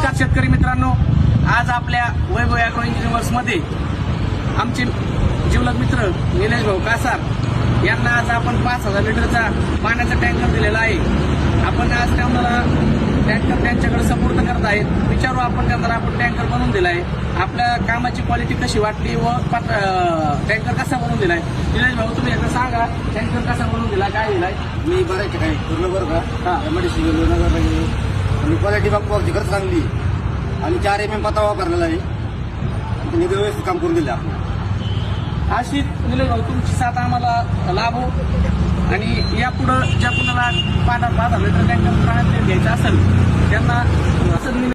नमस्कार शेतकरी मित्रांनो, आज आपल्या वैभव ॲग्रो इंजिनियर्समध्ये आमचे जिवलग मित्र निलेश भाऊ कासार यांना आज आपण 5000 लिटरचा पाण्याचा टँकर दिलेला आहे. आपण आज त्यांना टँकर त्यांच्याकडे सपोर्ट करत आहेत. विचारू आपण त्यांना, आपण टँकर बनवून दिला आहे, आपल्या कामाची क्वालिटी कशी वाटली व टँकर कसा बनवून दिलाय. निलेश भाऊ, तुम्ही एकदा सांगा टँकर कसा बनवून दिला, काय दिलाय. मी बरायचे काय पूर्ण बरं का एमआयडीसी गेलो, नगरला गेलो आणि क्वालिटी बाबतीत खरंच चांगली आणि 4 MM पता वापरलेला आहे. त्यांनी व्यवस्थित काम करून दिलं आपल्याला. अशी निलेश भाऊ तुमची साथ आम्हाला लाभो आणि यापुढं ज्या कुणाला 5,000 लिटर टँकर घ्यायचं असेल त्यांना असं